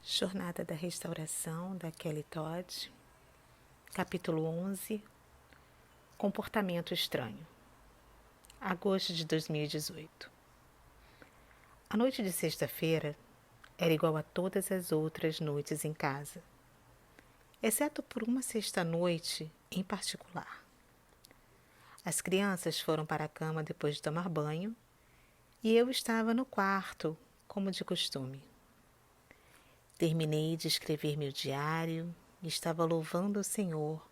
Jornada da Restauração, da Kelly Todd, capítulo 11, Comportamento Estranho, agosto de 2018. A noite de sexta-feira era igual a todas as outras noites em casa, exceto por uma sexta-noite em particular. As crianças foram para a cama depois de tomar banho e eu estava no quarto, como de costume. Terminei de escrever meu diário e estava louvando o Senhor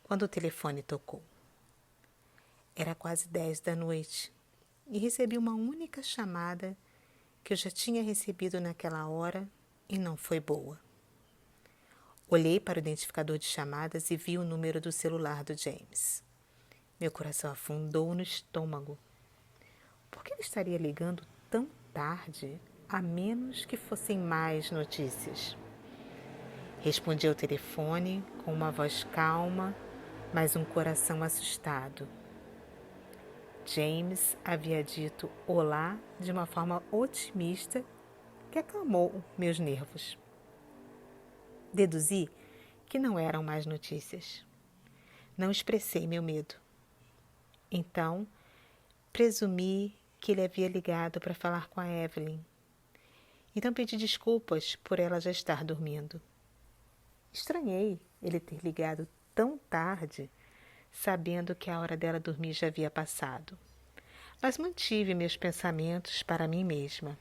quando o telefone tocou. Era quase 10 da noite e recebi uma única chamada que eu já tinha recebido naquela hora e não foi boa. Olhei para o identificador de chamadas e vi o número do celular do James. Meu coração afundou no estômago. Por que ele estaria ligando tão tarde, a menos que fossem mais notícias? Respondi ao telefone com uma voz calma, mas um coração assustado. James havia dito olá de uma forma otimista que acalmou meus nervos. Deduzi que não eram mais notícias. Não expressei meu medo. Então, presumi que ele havia ligado para falar com a Evelyn. Então pedi desculpas por ela já estar dormindo. Estranhei ele ter ligado tão tarde, sabendo que a hora dela dormir já havia passado. Mas mantive meus pensamentos para mim mesma.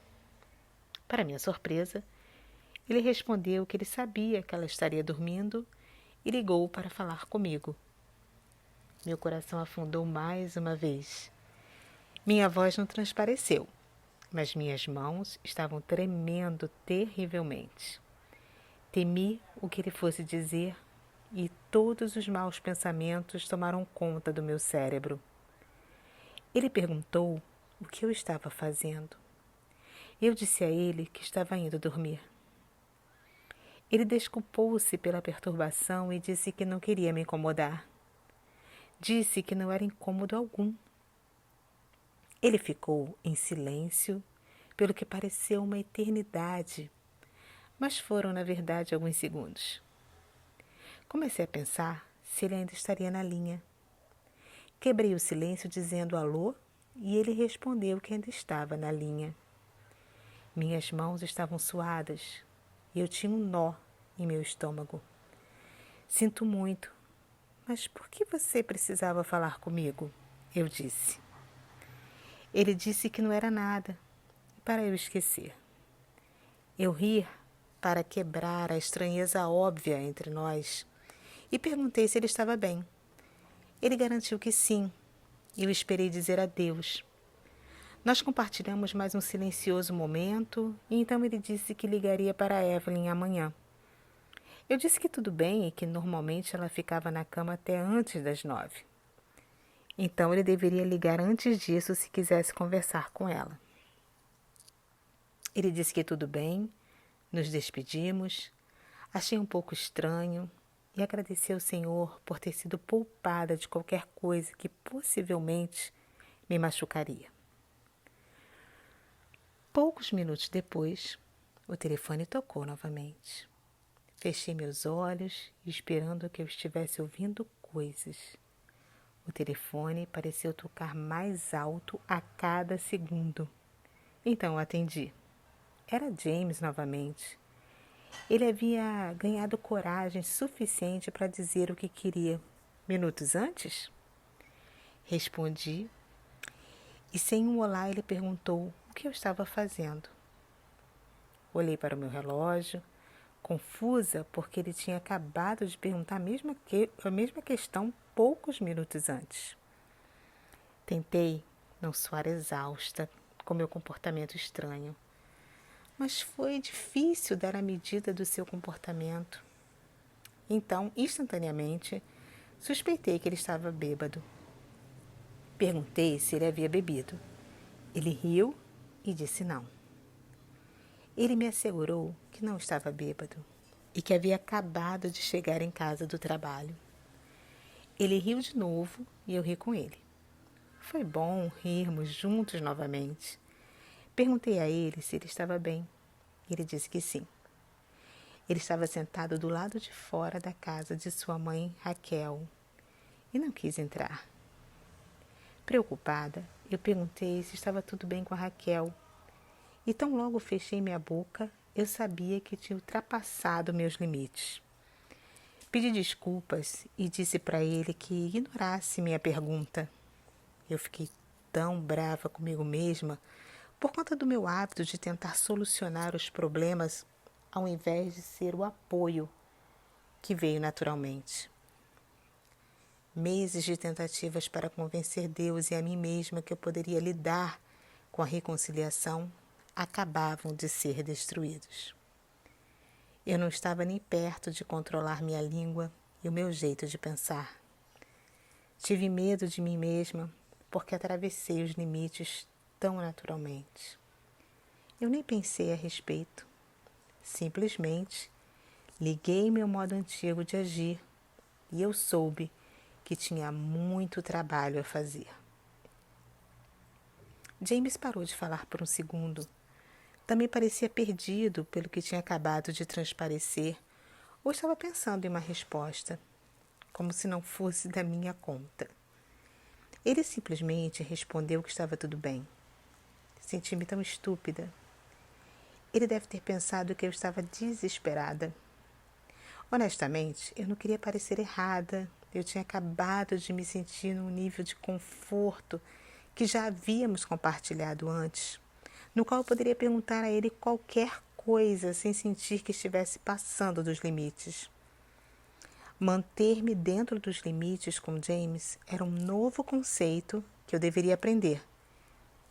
Para minha surpresa, ele respondeu que ele sabia que ela estaria dormindo e ligou para falar comigo. Meu coração afundou mais uma vez. Minha voz não transpareceu, mas minhas mãos estavam tremendo terrivelmente. Temi o que ele fosse dizer e todos os maus pensamentos tomaram conta do meu cérebro. Ele perguntou o que eu estava fazendo. Eu disse a ele que estava indo dormir. Ele desculpou-se pela perturbação e disse que não queria me incomodar. Disse que não era incômodo algum. Ele ficou em silêncio, pelo que pareceu uma eternidade, mas foram, na verdade, alguns segundos. Comecei a pensar se ele ainda estaria na linha. Quebrei o silêncio dizendo alô e ele respondeu que ainda estava na linha. Minhas mãos estavam suadas e eu tinha um nó em meu estômago. Sinto muito, mas por que você precisava falar comigo? Eu disse. Ele disse que não era nada, para eu esquecer. Eu ri para quebrar a estranheza óbvia entre nós e perguntei se ele estava bem. Ele garantiu que sim, e eu esperei dizer adeus. Nós compartilhamos mais um silencioso momento e então ele disse que ligaria para a Evelyn amanhã. Eu disse que tudo bem e que normalmente ela ficava na cama até antes das 9. Então ele deveria ligar antes disso se quisesse conversar com ela. Ele disse que tudo bem, nos despedimos, achei um pouco estranho e agradeci ao Senhor por ter sido poupada de qualquer coisa que possivelmente me machucaria. Poucos minutos depois, o telefone tocou novamente. Fechei meus olhos, esperando que eu estivesse ouvindo coisas. O telefone pareceu tocar mais alto a cada segundo. Então eu atendi. Era James novamente. Ele havia ganhado coragem suficiente para dizer o que queria minutos antes? Respondi e sem um olá ele perguntou o que eu estava fazendo. Olhei para o meu relógio, confusa porque ele tinha acabado de perguntar a mesma questão poucos minutos antes. Tentei não soar exausta com meu comportamento estranho, mas foi difícil dar a medida do seu comportamento. Então, instantaneamente, suspeitei que ele estava bêbado. Perguntei se ele havia bebido. Ele riu e disse não. Ele me assegurou que não estava bêbado e que havia acabado de chegar em casa do trabalho. Ele riu de novo e eu ri com ele. Foi bom rirmos juntos novamente. Perguntei a ele se ele estava bem. Ele disse que sim. Ele estava sentado do lado de fora da casa de sua mãe, Raquel, e não quis entrar. Preocupada, eu perguntei se estava tudo bem com a Raquel. E tão logo fechei minha boca, eu sabia que tinha ultrapassado meus limites. Pedi desculpas e disse para ele que ignorasse minha pergunta. Eu fiquei tão brava comigo mesma por conta do meu hábito de tentar solucionar os problemas ao invés de ser o apoio que veio naturalmente. Meses de tentativas para convencer Deus e a mim mesma que eu poderia lidar com a reconciliação acabavam de ser destruídos. Eu não estava nem perto de controlar minha língua e o meu jeito de pensar. Tive medo de mim mesma porque atravessei os limites tão naturalmente. Eu nem pensei a respeito. Simplesmente liguei meu modo antigo de agir e eu soube que tinha muito trabalho a fazer. James parou de falar por um segundo. Também parecia perdido pelo que tinha acabado de transparecer, ou estava pensando em uma resposta, como se não fosse da minha conta. Ele simplesmente respondeu que estava tudo bem. Senti-me tão estúpida. Ele deve ter pensado que eu estava desesperada. Honestamente, eu não queria parecer errada. Eu tinha acabado de me sentir num nível de conforto que já havíamos compartilhado antes, no qual eu poderia perguntar a ele qualquer coisa sem sentir que estivesse passando dos limites. Manter-me dentro dos limites com James era um novo conceito que eu deveria aprender.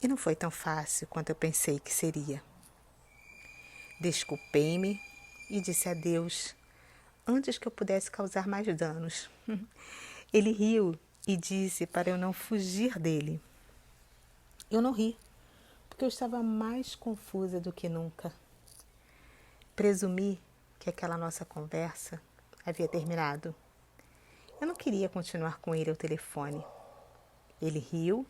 E não foi tão fácil quanto eu pensei que seria. Desculpei-me e disse adeus antes que eu pudesse causar mais danos. Ele riu e disse para eu não fugir dele. Eu não ri, porque eu estava mais confusa do que nunca. Presumi que aquela nossa conversa havia terminado. Eu não queria continuar com ele ao telefone. Ele riu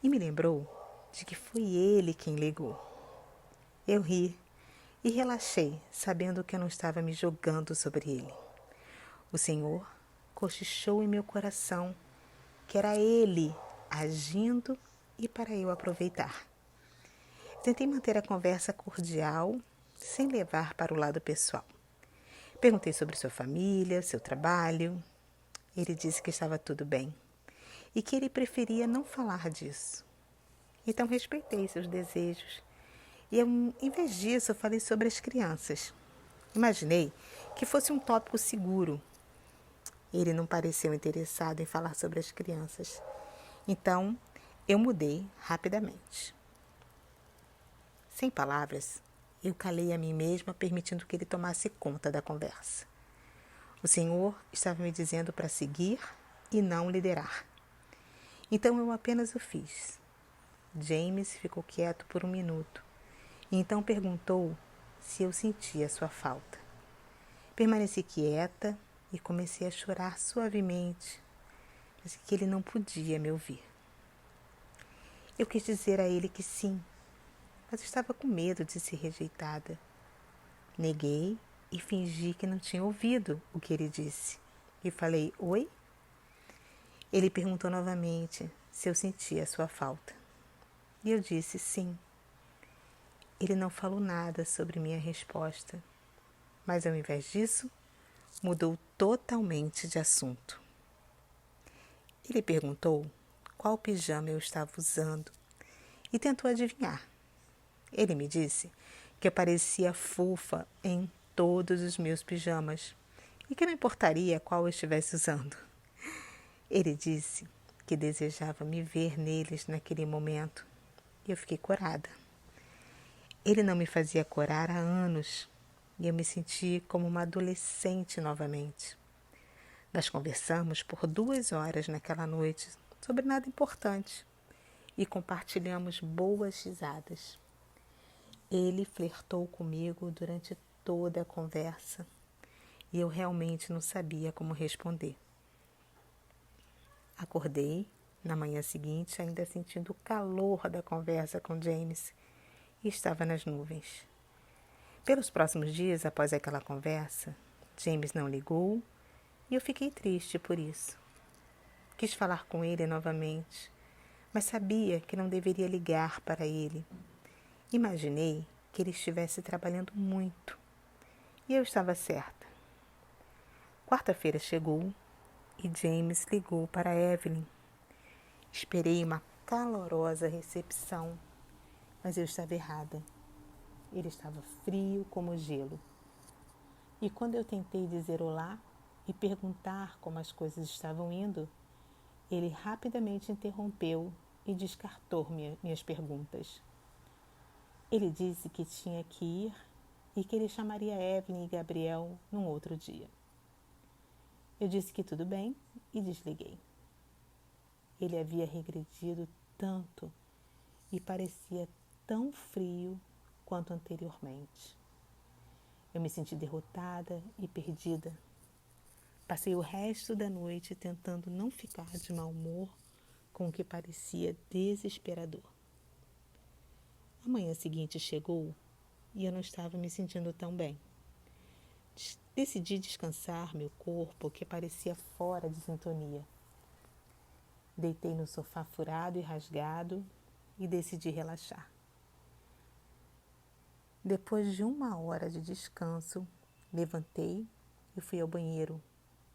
e me lembrou de que foi ele quem ligou. Eu ri e relaxei, sabendo que eu não estava me jogando sobre ele. O Senhor cochichou em meu coração que era ele agindo e para eu aproveitar. Tentei manter a conversa cordial, sem levar para o lado pessoal. Perguntei sobre sua família, seu trabalho. Ele disse que estava tudo bem e que ele preferia não falar disso. Então respeitei seus desejos e, em vez disso, falei sobre as crianças. Imaginei que fosse um tópico seguro. Ele não pareceu interessado em falar sobre as crianças. Então, eu mudei rapidamente. Sem palavras, eu calei a mim mesma, permitindo que ele tomasse conta da conversa. O Senhor estava me dizendo para seguir e não liderar. Então eu apenas o fiz. James ficou quieto por um minuto e então perguntou se eu sentia sua falta. Permaneci quieta e comecei a chorar suavemente, mas que ele não podia me ouvir. Eu quis dizer a ele que sim, mas estava com medo de ser rejeitada. Neguei e fingi que não tinha ouvido o que ele disse. E falei, oi? Ele perguntou novamente se eu sentia sua falta. E eu disse sim. Ele não falou nada sobre minha resposta, mas ao invés disso, mudou totalmente de assunto. Ele perguntou qual pijama eu estava usando e tentou adivinhar. Ele me disse que eu parecia fofa em todos os meus pijamas e que não importaria qual eu estivesse usando. Ele disse que desejava me ver neles naquele momento e eu fiquei corada. Ele não me fazia corar há anos e eu me senti como uma adolescente novamente. Nós conversamos por 2 horas naquela noite sobre nada importante e compartilhamos boas risadas. Ele flertou comigo durante toda a conversa e eu realmente não sabia como responder. Acordei na manhã seguinte ainda sentindo o calor da conversa com James e estava nas nuvens. Pelos próximos dias, após aquela conversa, James não ligou e eu fiquei triste por isso. Quis falar com ele novamente, mas sabia que não deveria ligar para ele. Imaginei que ele estivesse trabalhando muito e eu estava certa. Quarta-feira chegou e James ligou para Evelyn. Esperei uma calorosa recepção, mas eu estava errada. Ele estava frio como gelo. E quando eu tentei dizer olá e perguntar como as coisas estavam indo, ele rapidamente interrompeu e descartou minhas perguntas. Ele disse que tinha que ir e que ele chamaria Evelyn e Gabriel num outro dia. Eu disse que tudo bem e desliguei. Ele havia regredido tanto e parecia tão frio quanto anteriormente. Eu me senti derrotada e perdida. Passei o resto da noite tentando não ficar de mau humor com o que parecia desesperador. A manhã seguinte chegou e eu não estava me sentindo tão bem. Decidi descansar meu corpo, que parecia fora de sintonia. Deitei no sofá furado e rasgado e decidi relaxar. Depois de 1 hora de descanso, levantei e fui ao banheiro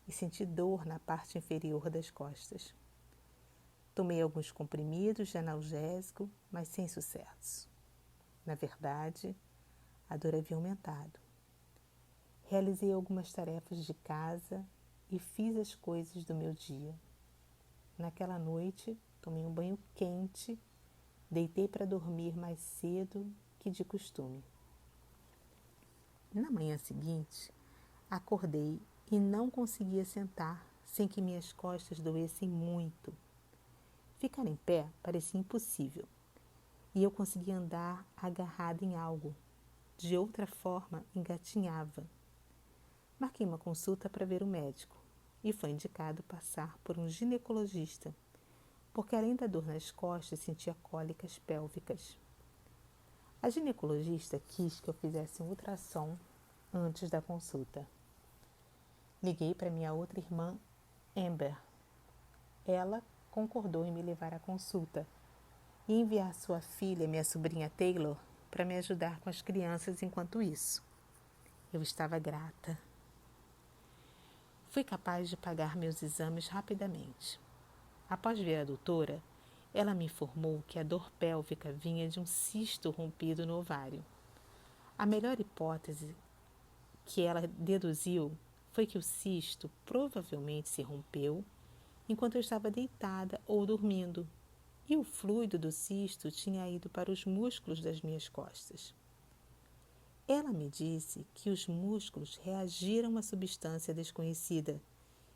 e senti dor na parte inferior das costas. Tomei alguns comprimidos de analgésico, mas sem sucesso. Na verdade, a dor havia aumentado. Realizei algumas tarefas de casa e fiz as coisas do meu dia. Naquela noite, tomei um banho quente, deitei para dormir mais cedo que de costume. Na manhã seguinte, acordei e não conseguia sentar sem que minhas costas doessem muito. Ficar em pé parecia impossível e eu conseguia andar agarrada em algo. De outra forma, engatinhava. Marquei uma consulta para ver o médico e foi indicado passar por um ginecologista, porque além da dor nas costas, sentia cólicas pélvicas. A ginecologista quis que eu fizesse um ultrassom antes da consulta. Liguei para minha outra irmã, Amber. Ela concordou em me levar à consulta e enviar sua filha, minha sobrinha Taylor, para me ajudar com as crianças enquanto isso. Eu estava grata. Fui capaz de pagar meus exames rapidamente. Após ver a doutora, ela me informou que a dor pélvica vinha de um cisto rompido no ovário. A melhor hipótese que ela deduziu foi que o cisto provavelmente se rompeu enquanto eu estava deitada ou dormindo, e o fluido do cisto tinha ido para os músculos das minhas costas. Ela me disse que os músculos reagiram a uma substância desconhecida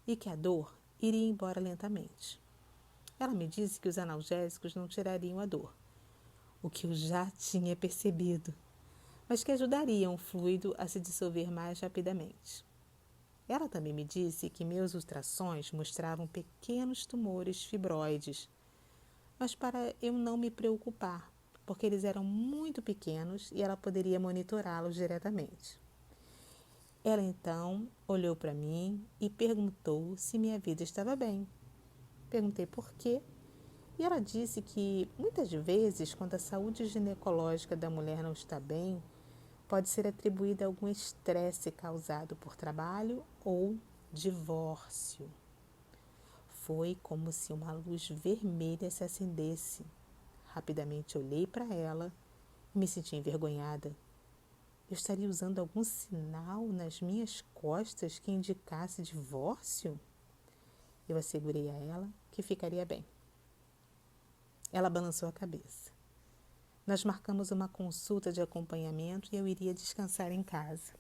e que a dor iria embora lentamente. Ela me disse que os analgésicos não tirariam a dor, o que eu já tinha percebido, mas que ajudariam o fluido a se dissolver mais rapidamente. Ela também me disse que meus ultrassons mostravam pequenos tumores fibroides, mas para eu não me preocupar, porque eles eram muito pequenos e ela poderia monitorá-los diretamente. Ela então olhou para mim e perguntou se minha vida estava bem. Perguntei por quê e ela disse que muitas vezes, quando a saúde ginecológica da mulher não está bem, pode ser atribuída a algum estresse causado por trabalho ou divórcio. Foi como se uma luz vermelha se acendesse. Rapidamente olhei para ela e me senti envergonhada. Eu estaria usando algum sinal nas minhas costas que indicasse divórcio? Eu assegurei a ela que ficaria bem. Ela balançou a cabeça. Nós marcamos uma consulta de acompanhamento e eu iria descansar em casa.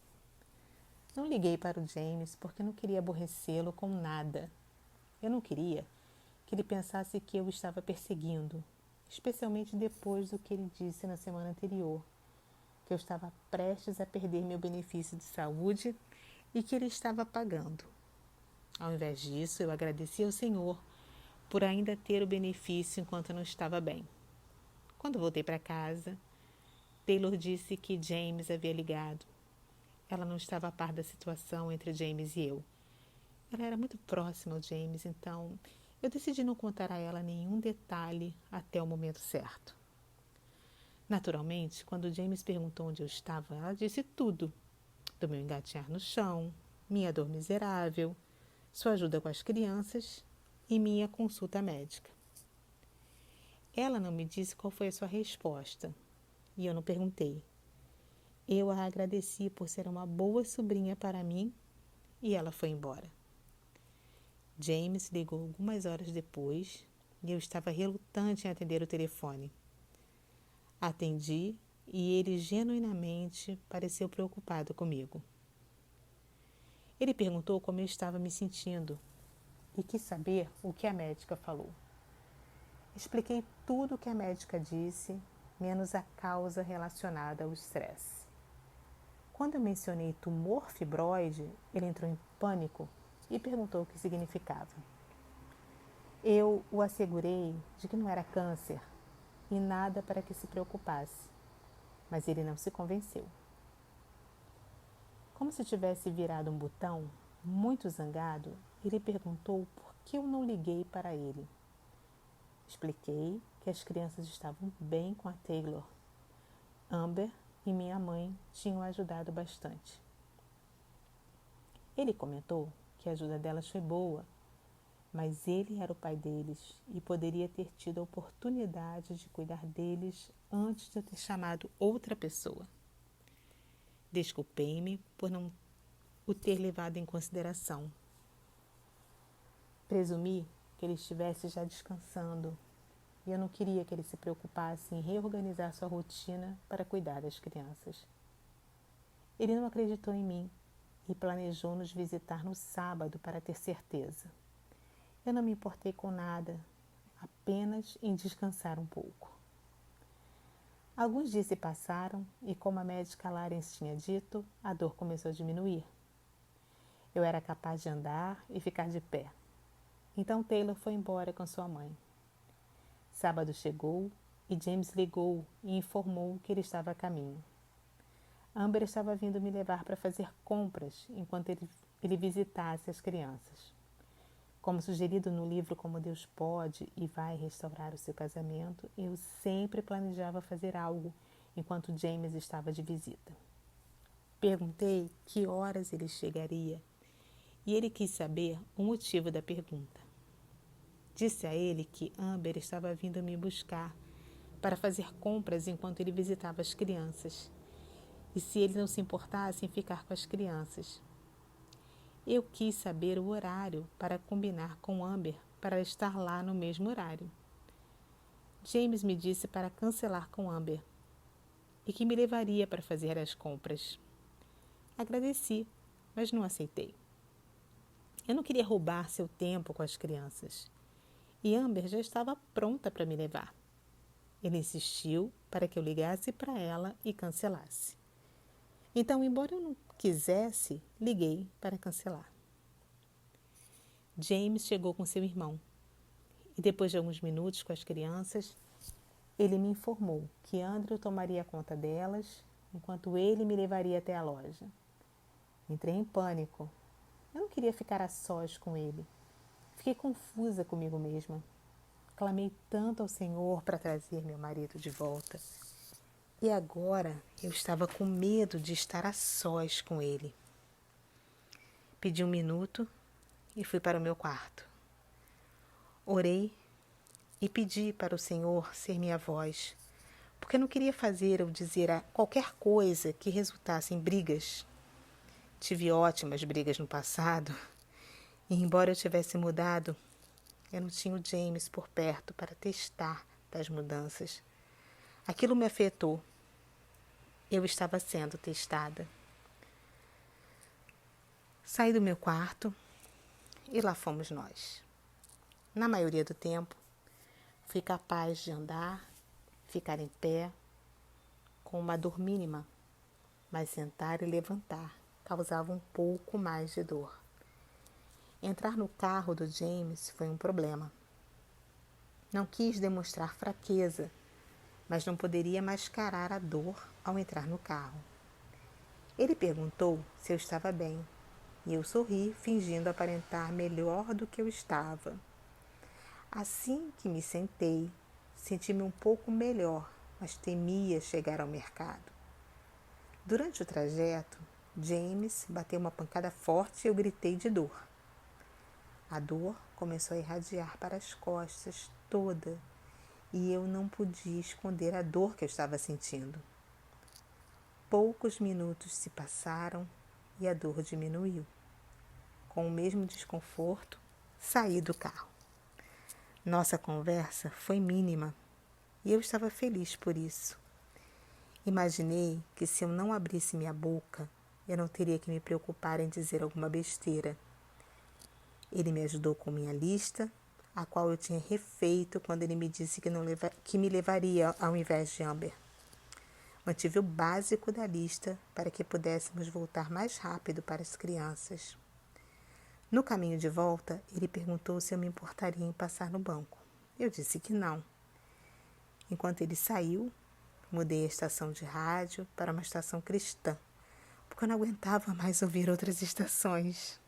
Não liguei para o James porque não queria aborrecê-lo com nada. Eu não queria que ele pensasse que eu o estava perseguindo, especialmente depois do que ele disse na semana anterior, que eu estava prestes a perder meu benefício de saúde e que ele estava pagando. Ao invés disso, eu agradeci ao Senhor por ainda ter o benefício enquanto eu não estava bem. Quando voltei para casa, Taylor disse que James havia ligado. Ela não estava a par da situação entre James e eu. Ela era muito próxima ao James, então eu decidi não contar a ela nenhum detalhe até o momento certo. Naturalmente, quando James perguntou onde eu estava, ela disse tudo. Do meu engatinhar no chão, minha dor miserável, sua ajuda com as crianças e minha consulta médica. Ela não me disse qual foi a sua resposta e eu não perguntei. Eu a agradeci por ser uma boa sobrinha para mim e ela foi embora. James ligou algumas horas depois e eu estava relutante em atender o telefone. Atendi e ele genuinamente pareceu preocupado comigo. Ele perguntou como eu estava me sentindo e quis saber o que a médica falou. Expliquei tudo o que a médica disse, menos a causa relacionada ao estresse. Quando eu mencionei tumor fibroide, ele entrou em pânico e perguntou o que significava. Eu o assegurei de que não era câncer e nada para que se preocupasse, mas ele não se convenceu. Como se tivesse virado um botão, muito zangado, ele perguntou por que eu não liguei para ele. Expliquei que as crianças estavam bem com a Taylor. Amber e minha mãe tinham ajudado bastante. Ele comentou que a ajuda delas foi boa, mas ele era o pai deles e poderia ter tido a oportunidade de cuidar deles antes de eu ter chamado outra pessoa. Desculpei-me por não o ter levado em consideração. Presumi que ele estivesse já descansando e eu não queria que ele se preocupasse em reorganizar sua rotina para cuidar das crianças. Ele não acreditou em mim e planejou nos visitar no sábado para ter certeza. Eu não me importei com nada, apenas em descansar um pouco. Alguns dias se passaram e, como a médica Lawrence tinha dito, a dor começou a diminuir. Eu era capaz de andar e ficar de pé. Então Taylor foi embora com sua mãe. Sábado chegou e James ligou e informou que ele estava a caminho. Amber estava vindo me levar para fazer compras enquanto ele visitasse as crianças. Como sugerido no livro Como Deus Pode e Vai Restaurar o Seu Casamento, eu sempre planejava fazer algo enquanto James estava de visita. Perguntei que horas ele chegaria e ele quis saber o motivo da pergunta. Disse a ele que Amber estava vindo me buscar para fazer compras enquanto ele visitava as crianças e se ele não se importasse em ficar com as crianças. Eu quis saber o horário para combinar com Amber para estar lá no mesmo horário. James me disse para cancelar com Amber e que me levaria para fazer as compras. Agradeci, mas não aceitei. Eu não queria roubar seu tempo com as crianças e Amber já estava pronta para me levar. Ele insistiu para que eu ligasse para ela e cancelasse. Então, embora eu não quisesse, liguei para cancelar. James chegou com seu irmão e depois de alguns minutos com as crianças, ele me informou que Andrew tomaria conta delas enquanto ele me levaria até a loja. Entrei em pânico. Eu não queria ficar a sós com ele. Fiquei confusa comigo mesma. Clamei tanto ao Senhor para trazer meu marido de volta. E agora eu estava com medo de estar a sós com ele. Pedi 1 minuto e fui para o meu quarto. Orei e pedi para o Senhor ser minha voz, porque eu não queria fazer ou dizer qualquer coisa que resultasse em brigas. Tive ótimas brigas no passado e, embora eu tivesse mudado, eu não tinha o James por perto para testar das mudanças. Aquilo me afetou. Eu estava sendo testada. Saí do meu quarto e lá fomos nós. Na maioria do tempo, fui capaz de andar, ficar em pé, com uma dor mínima, mas sentar e levantar causava um pouco mais de dor. Entrar no carro do James foi um problema. Não quis demonstrar fraqueza, mas não poderia mascarar a dor ao entrar no carro. Ele perguntou se eu estava bem, e eu sorri, fingindo aparentar melhor do que eu estava. Assim que me sentei, senti-me um pouco melhor, mas temia chegar ao mercado. Durante o trajeto, James bateu uma pancada forte e eu gritei de dor. A dor começou a irradiar para as costas toda e eu não podia esconder a dor que eu estava sentindo. Poucos minutos se passaram e a dor diminuiu. Com o mesmo desconforto, saí do carro. Nossa conversa foi mínima e eu estava feliz por isso. Imaginei que se eu não abrisse minha boca, eu não teria que me preocupar em dizer alguma besteira. Ele me ajudou com minha lista, a qual eu tinha refeito quando ele me disse que me levaria ao invés de Amber. Mantive o básico da lista para que pudéssemos voltar mais rápido para as crianças. No caminho de volta, ele perguntou se eu me importaria em passar no banco. Eu disse que não. Enquanto ele saiu, mudei a estação de rádio para uma estação cristã, porque eu não aguentava mais ouvir outras estações.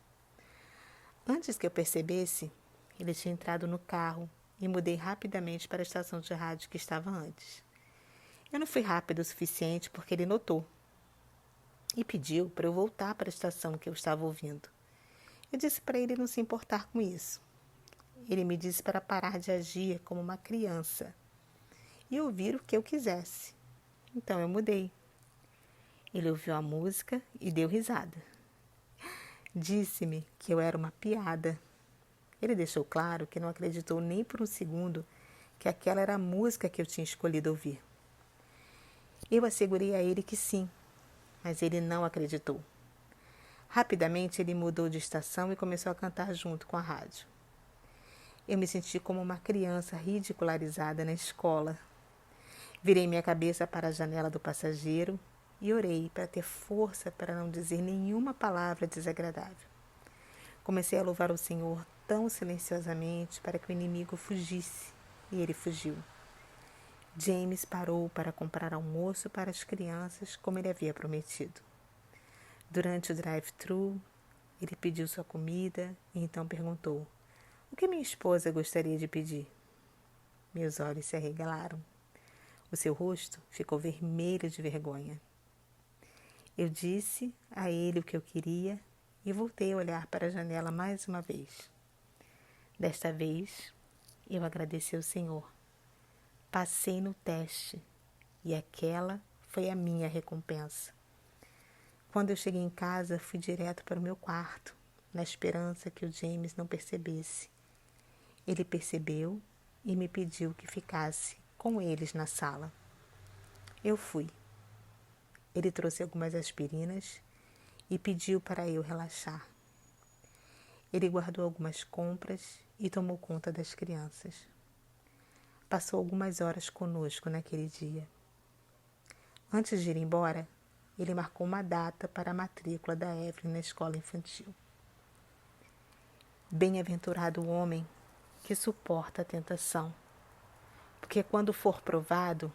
Antes que eu percebesse, ele tinha entrado no carro e mudei rapidamente para a estação de rádio que estava antes. Eu não fui rápido o suficiente porque ele notou e pediu para eu voltar para a estação que eu estava ouvindo. Eu disse para ele não se importar com isso. Ele me disse para parar de agir como uma criança e ouvir o que eu quisesse. Então eu mudei. Ele ouviu a música e deu risada. Disse-me que eu era uma piada. Ele deixou claro que não acreditou nem por um segundo que aquela era a música que eu tinha escolhido ouvir. Eu assegurei a ele que sim, mas ele não acreditou. Rapidamente ele mudou de estação e começou a cantar junto com a rádio. Eu me senti como uma criança ridicularizada na escola. Virei minha cabeça para a janela do passageiro e orei para ter força para não dizer nenhuma palavra desagradável. Comecei a louvar o Senhor tão silenciosamente para que o inimigo fugisse, e ele fugiu. James parou para comprar almoço para as crianças, como ele havia prometido. Durante o drive-thru, ele pediu sua comida e então perguntou: "O que minha esposa gostaria de pedir?" Meus olhos se arregalaram. O seu rosto ficou vermelho de vergonha. Eu disse a ele o que eu queria e voltei a olhar para a janela mais uma vez. Desta vez, eu agradeci ao Senhor. Passei no teste e aquela foi a minha recompensa. Quando eu cheguei em casa, fui direto para o meu quarto, na esperança que o James não percebesse. Ele percebeu e me pediu que ficasse com eles na sala. Eu fui. Ele trouxe algumas aspirinas e pediu para eu relaxar. Ele guardou algumas compras e tomou conta das crianças. Passou algumas horas conosco naquele dia. Antes de ir embora, ele marcou uma data para a matrícula da Evelyn na escola infantil. Bem-aventurado o homem que suporta a tentação, porque quando for provado,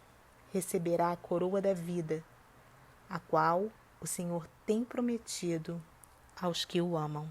receberá a coroa da vida, a qual o Senhor tem prometido aos que o amam.